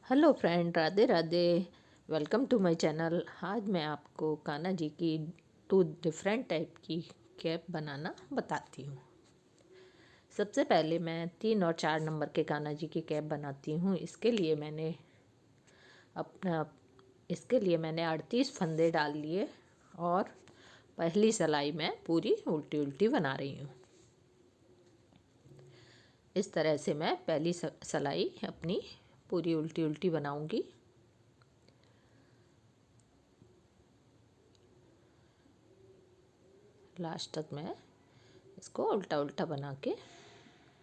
Hello friend, Radhe Radhe. Welcome to my channel. आज मैं आपको कान्हा जी की 2 डिफरेंट टाइप की कैप बनाना बताती हूँ। सबसे पहले मैं 3 और 4 नंबर के कान्हा जी की कैप बनाती हूँ। इसके लिए मैंने 38 फंदे डाल लिए और पहली सिलाई में पूरी उल्टी उल्टी बना रही हूँ। इस तरह से मैं पहली सिलाई अपनी पूरी उल्टी उल्टी बनाऊंगी। लास्ट तक मैं इसको उल्टा उल्टा बना के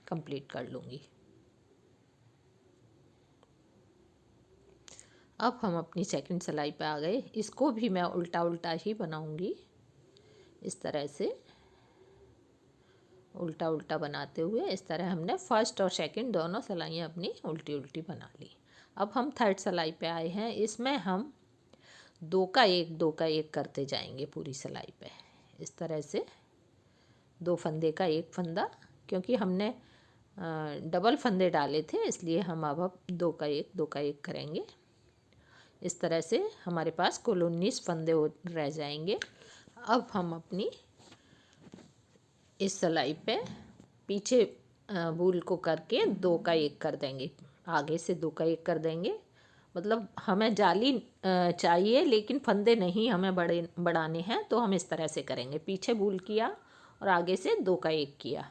कंप्लीट कर लूँगी। अब हम अपनी सेकंड सिलाई पे आ गए। इसको भी मैं उल्टा उल्टा ही बनाऊँगी। इस तरह से उल्टा उल्टा बनाते हुए इस तरह हमने फर्स्ट और सेकंड दोनों सिलाइयाँ अपनी उल्टी उल्टी बना ली। अब हम थर्ड सिलाई पे आए हैं। इसमें हम 2 का 1 2 का 1 करते जाएंगे पूरी सिलाई पे। इस तरह से 2 फंदे का 1 फंदा, क्योंकि हमने डबल फंदे डाले थे इसलिए हम अब 2 का 1 2 का 1 करेंगे। इस तरह से हमारे पास कुल 19 फंदे रह जाएंगे। अब हम अपनी इस सिलाई पे पीछे बूल को करके 2 का 1 कर देंगे। आगे से 2 का 1 कर देंगे। मतलब हमें जाली चाहिए लेकिन फंदे नहीं हमें बढ़ाने हैं, तो हम इस तरह से करेंगे। पीछे बूल किया और आगे से 2 का 1 किया,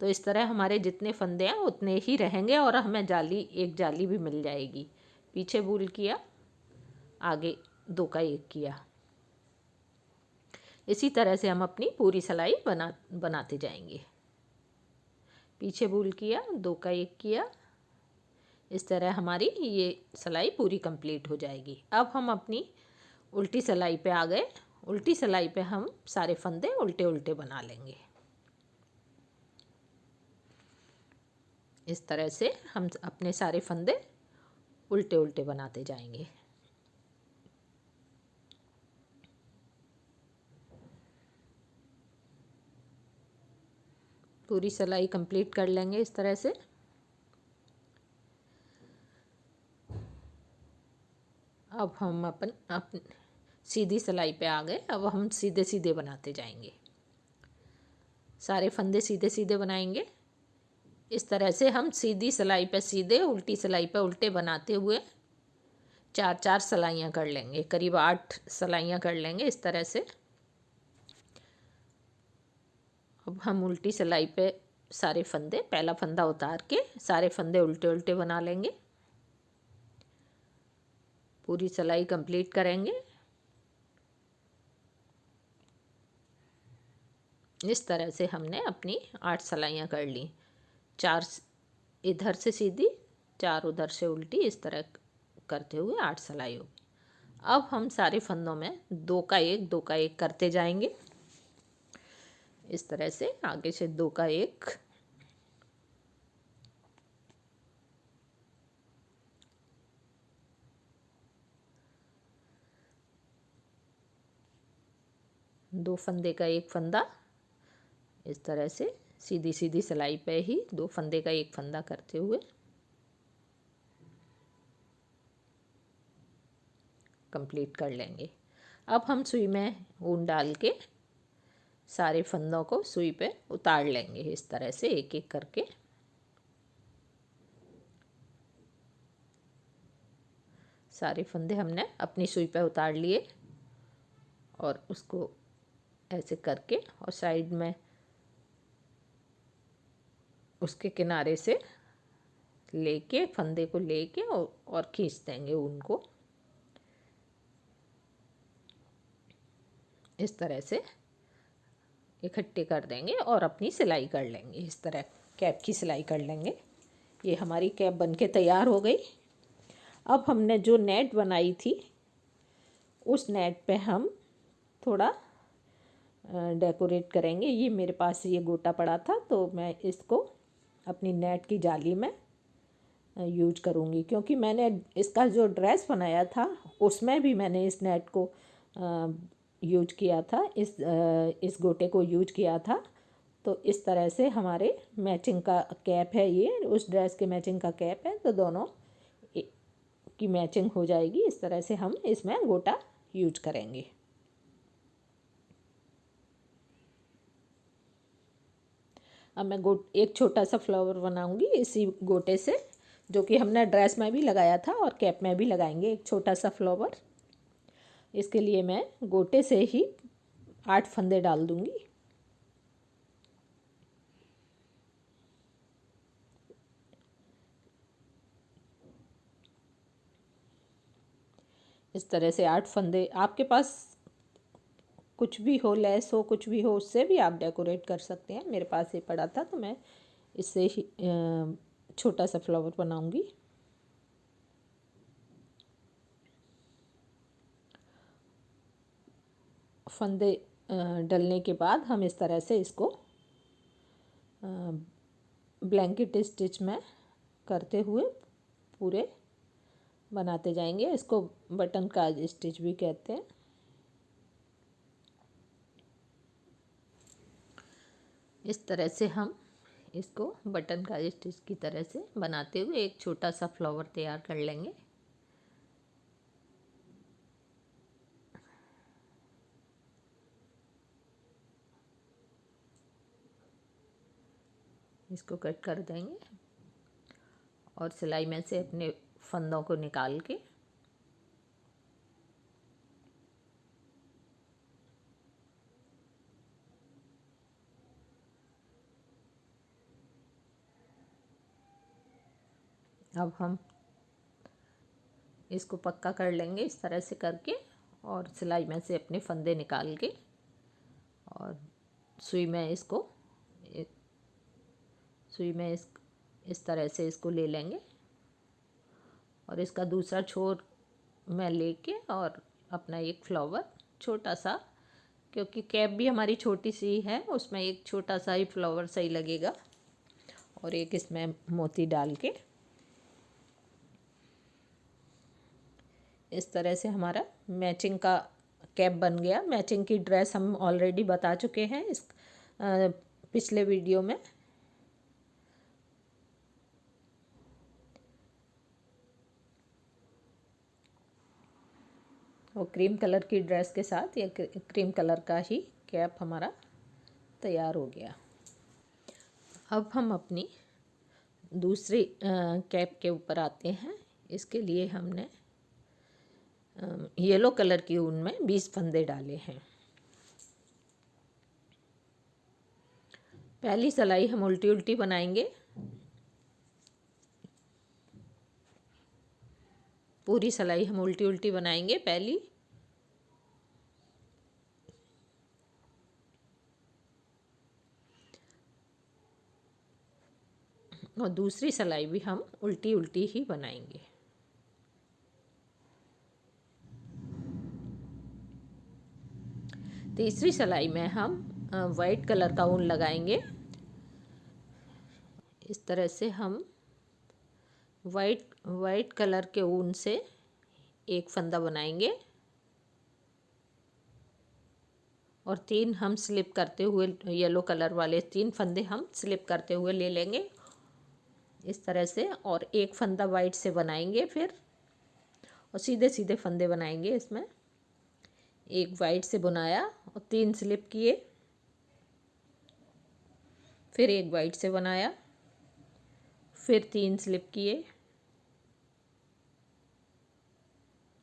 तो इस तरह हमारे जितने फंदे हैं उतने ही रहेंगे और हमें एक जाली भी मिल जाएगी। पीछे बूल किया, आगे 2 का 1 किया। इसी तरह से हम अपनी पूरी सिलाई बनाते जाएंगे। पीछे बूल किया, 2 का 1 किया। इस तरह हमारी ये सिलाई पूरी कंप्लीट हो जाएगी। अब हम अपनी उल्टी सिलाई पे आ गए। उल्टी सिलाई पे हम सारे फंदे उल्टे उल्टे बना लेंगे। इस तरह से हम अपने सारे फंदे उल्टे उल्टे बनाते जाएंगे। पूरी सिलाई कंप्लीट कर लेंगे इस तरह से। अब हम अपन सीधी सिलाई पे आ गए। अब हम सीधे सीधे बनाते जाएंगे। सारे फंदे सीधे सीधे बनाएंगे। इस तरह से हम सीधी सिलाई पे सीधे, उल्टी सिलाई पे उल्टे बनाते हुए 4 सिलाइयाँ कर लेंगे। करीब 8 सिलाइयाँ कर लेंगे इस तरह से। अब हम उल्टी सिलाई पे सारे फंदे, पहला फंदा उतार के सारे फंदे उल्टे उल्टे बना लेंगे। पूरी सिलाई कंप्लीट करेंगे। इस तरह से हमने अपनी 8 सिलाइयाँ कर ली। 4 इधर से सीधी, 4 उधर से उल्टी, इस तरह करते हुए 8 सिलाई होगी। अब हम सारे फंदों में 2 का 1 2 का 1 करते जाएंगे। इस तरह से आगे से 2 का 1, दो फंदे का 1 फंदा। इस तरह से सीधी सीधी सिलाई पे ही 2 फंदे का 1 फंदा करते हुए कंप्लीट कर लेंगे। अब हम सुई में ऊन डाल के सारे फंदों को सुई पे उतार लेंगे। इस तरह से एक एक करके सारे फंदे हमने अपनी सुई पे उतार लिए और उसको ऐसे करके और साइड में उसके किनारे से लेके फंदे को लेके और खींच देंगे ऊन को। इस तरह से इकट्ठे कर देंगे और अपनी सिलाई कर लेंगे। इस तरह कैप की सिलाई कर लेंगे। ये हमारी कैप बनके तैयार हो गई। अब हमने जो नेट बनाई थी उस नेट पे हम थोड़ा डेकोरेट करेंगे। ये मेरे पास ये गोटा पड़ा था तो मैं इसको अपनी नेट की जाली में यूज करूँगी, क्योंकि मैंने इसका जो ड्रेस बनाया था उसमें भी मैंने इस नेट को यूज किया था, इस गोटे को यूज किया था। तो इस तरह से हमारे मैचिंग का कैप है, ये उस ड्रेस के मैचिंग का कैप है। तो दोनों की मैचिंग हो जाएगी। इस तरह से हम इसमें गोटा यूज करेंगे। अब मैं एक छोटा सा फ्लावर बनाऊंगी इसी गोटे से, जो कि हमने ड्रेस में भी लगाया था और कैप में भी लगाएंगे एक छोटा सा फ्लावर। इसके लिए मैं गोटे से ही 8 फंदे डाल दूंगी। इस तरह से 8 फंदे, आपके पास कुछ भी हो, लेस हो, कुछ भी हो, उससे भी आप डेकोरेट कर सकते हैं। मेरे पास ये पड़ा था तो मैं इससे ही छोटा सा फ्लावर बनाऊंगी। फंदे डलने के बाद हम इस तरह से इसको ब्लैंकेट स्टिच में करते हुए पूरे बनाते जाएंगे। इसको बटन का स्टिच भी कहते हैं। इस तरह से हम इसको बटन का स्टिच की तरह से बनाते हुए एक छोटा सा फ्लावर तैयार कर लेंगे। इसको कट कर देंगे और सिलाई में से अपने फंदों को निकाल के अब हम इसको पक्का कर लेंगे इस तरह से करके, और सिलाई में से अपने फंदे निकाल के और सुई में इस तरह से इसको ले लेंगे और इसका दूसरा छोर में लेके और अपना एक फ्लावर छोटा सा, क्योंकि कैप भी हमारी छोटी सी है, उसमें एक छोटा सा ही फ्लावर सही लगेगा, और एक इसमें मोती डाल के इस तरह से हमारा मैचिंग का कैप बन गया। मैचिंग की ड्रेस हम ऑलरेडी बता चुके हैं इस पिछले वीडियो में। और क्रीम कलर की ड्रेस के साथ ये क्रीम कलर का ही कैप हमारा तैयार हो गया। अब हम अपनी दूसरी कैप के ऊपर आते हैं। इसके लिए हमने येलो कलर की ऊन में 20 फंदे डाले हैं। पहली सिलाई हम उल्टी उल्टी बनाएंगे। पूरी सिलाई हम उल्टी उल्टी बनाएंगे पहली, और दूसरी सिलाई भी हम उल्टी उल्टी ही बनाएंगे। तीसरी सिलाई में हम वाइट कलर का ऊन लगाएंगे। इस तरह से हम वाइट कलर के ऊन से एक फंदा बनाएंगे और 3 हम स्लिप करते हुए, येलो कलर वाले 3 फंदे हम स्लिप करते हुए ले लेंगे इस तरह से, और एक फंदा वाइट से बनाएंगे फिर, और सीधे सीधे फंदे बनाएंगे इसमें। एक वाइट से बुनाया और 3 स्लिप किए, फिर एक वाइट से बनाया, फिर 3 स्लिप किए,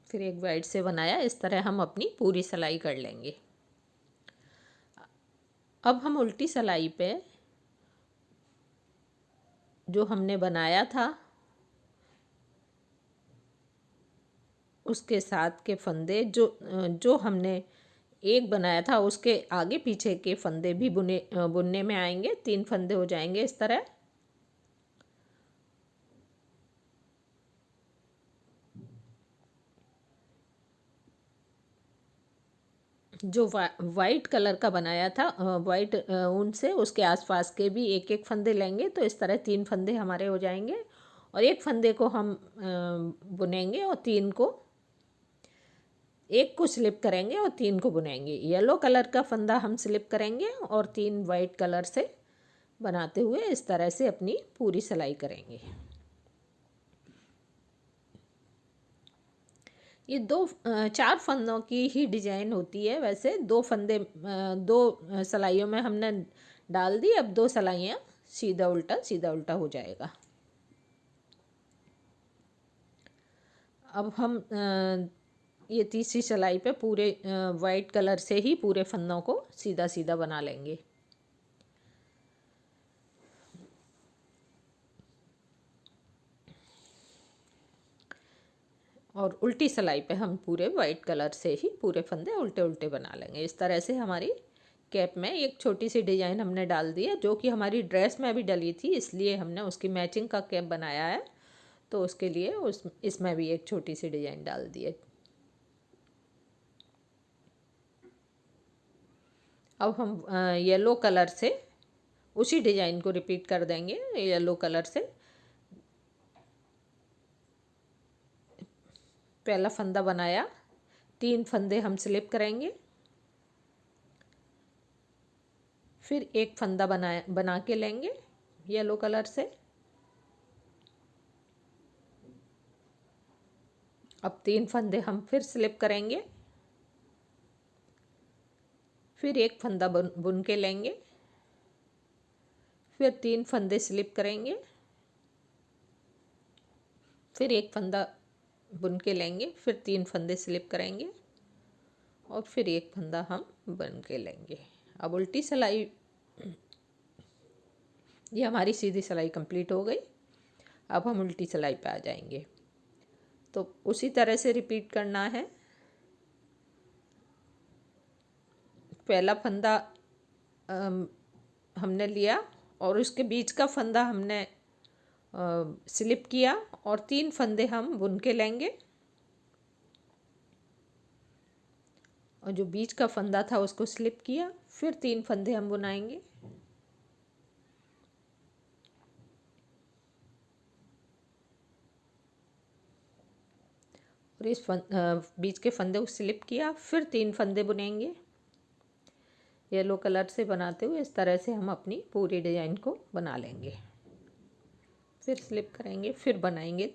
फिर एक वाइट से बनाया। इस तरह हम अपनी पूरी सिलाई कर लेंगे। अब हम उल्टी सिलाई पे जो हमने बनाया था उसके साथ के फंदे जो हमने एक बनाया था उसके आगे पीछे के फंदे भी बुनने में आएंगे। 3 फंदे हो जाएंगे इस तरह। जो वाइट कलर का बनाया था वाइट ऊन से, उसके आसपास के भी एक एक फंदे लेंगे, तो इस तरह 3 फंदे हमारे हो जाएंगे। और एक फंदे को हम बुनेंगे और 3 को, एक को स्लिप करेंगे और 3 को बुनेंगे। येलो कलर का फंदा हम स्लिप करेंगे और 3 वाइट कलर से बनाते हुए इस तरह से अपनी पूरी सिलाई करेंगे। ये चार फंदों की ही डिजाइन होती है। वैसे दो फंदे दो सिलाइयों में हमने डाल दी। अब दो सिलाइयाँ सीधा उल्टा हो जाएगा। अब हम ये तीसरी सिलाई पे पूरे वाइट कलर से ही पूरे फंदों को सीधा सीधा बना लेंगे। और उल्टी सिलाई पे हम पूरे वाइट कलर से ही पूरे फंदे उल्टे उल्टे बना लेंगे। इस तरह से हमारी कैप में एक छोटी सी डिजाइन हमने डाल दी है, जो कि हमारी ड्रेस में भी डली थी, इसलिए हमने उसकी मैचिंग का कैप बनाया है। तो उसके लिए इसमें भी एक छोटी सी डिजाइन डाल दी है। अब हम येलो कलर से उसी डिजाइन को रिपीट कर देंगे। येलो कलर से पहला फंदा बनाया, 3 फंदे हम स्लिप करेंगे, फिर एक फंदा बना के लेंगे येलो कलर से। अब 3 फंदे हम फिर स्लिप करेंगे, फिर एक फंदा बुन के लेंगे, फिर 3 फंदे स्लिप करेंगे, फिर एक फंदा बुन के लेंगे, फिर 3 फंदे स्लिप करेंगे और फिर एक फंदा हम बुन के लेंगे। अब उल्टी सिलाई, ये हमारी सीधी सिलाई कंप्लीट हो गई। अब हम उल्टी सिलाई पे आ जाएंगे। तो उसी तरह से रिपीट करना है। पहला फंदा हमने लिया और उसके बीच का फंदा हमने स्लिप किया और 3 फंदे हम बुन के लेंगे और जो बीच का फंदा था उसको स्लिप किया, फिर 3 फंदे हम बुनाएंगे और इस बीच के फंदे को स्लिप किया, फिर 3 फंदे बुनेंगे येलो कलर से बनाते हुए। इस तरह से हम अपनी पूरी डिजाइन को बना लेंगे। फिर स्लिप करेंगे, फिर बनाएंगे।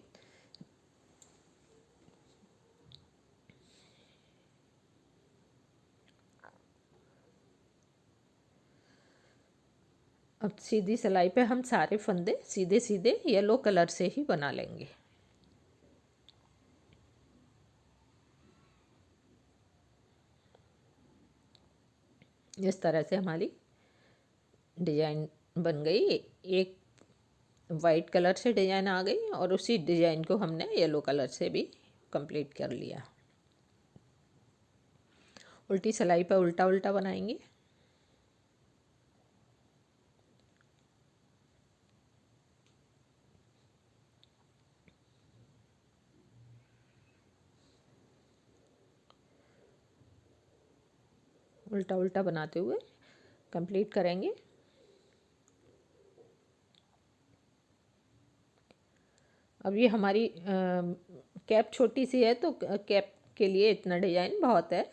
अब सीधी सिलाई पे हम सारे फंदे सीधे सीधे येलो कलर से ही बना लेंगे। इस तरह से हमारी डिजाइन बन गई। एक वाइट कलर से डिजाइन आ गई और उसी डिजाइन को हमने येलो कलर से भी कंप्लीट कर लिया। उल्टी सिलाई पर उल्टा उल्टा बनाएंगे। उल्टा उल्टा बनाते हुए कंप्लीट करेंगे। अब ये हमारी कैप छोटी सी है तो कैप के लिए इतना डिजाइन बहुत है।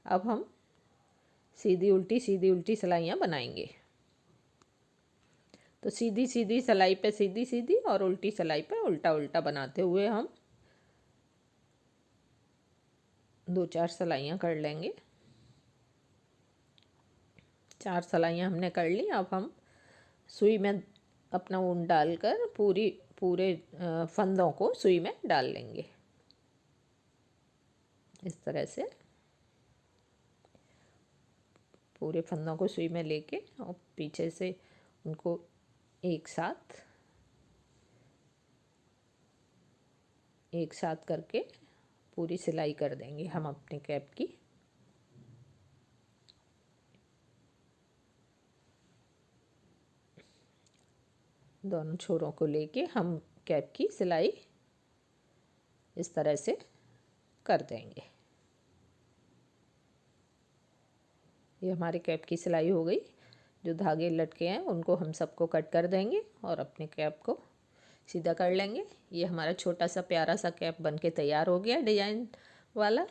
अब हम सीधी उल्टी सिलाइयाँ बनाएंगे। तो सीधी सीधी सिलाई पे सीधी सीधी और उल्टी सिलाई पे उल्टा उल्टा बनाते हुए हम 2-4 सिलाइयाँ कर लेंगे। 4 सिलाइयाँ हमने कर ली। अब हम सुई में अपना ऊन डालकर पूरे फंदों को सुई में डाल लेंगे। इस तरह से पूरे फंदों को सुई में लेके और पीछे से उनको एक साथ करके पूरी सिलाई कर देंगे हम अपने कैप की। दोनों छोरों को लेके हम कैप की सिलाई इस तरह से कर देंगे। ये हमारे कैप की सिलाई हो गई। जो धागे लटके हैं उनको हम सबको कट कर देंगे और अपने कैप को सीधा कर लेंगे। ये हमारा छोटा सा प्यारा सा कैप बनके तैयार हो गया डिजाइन वाला।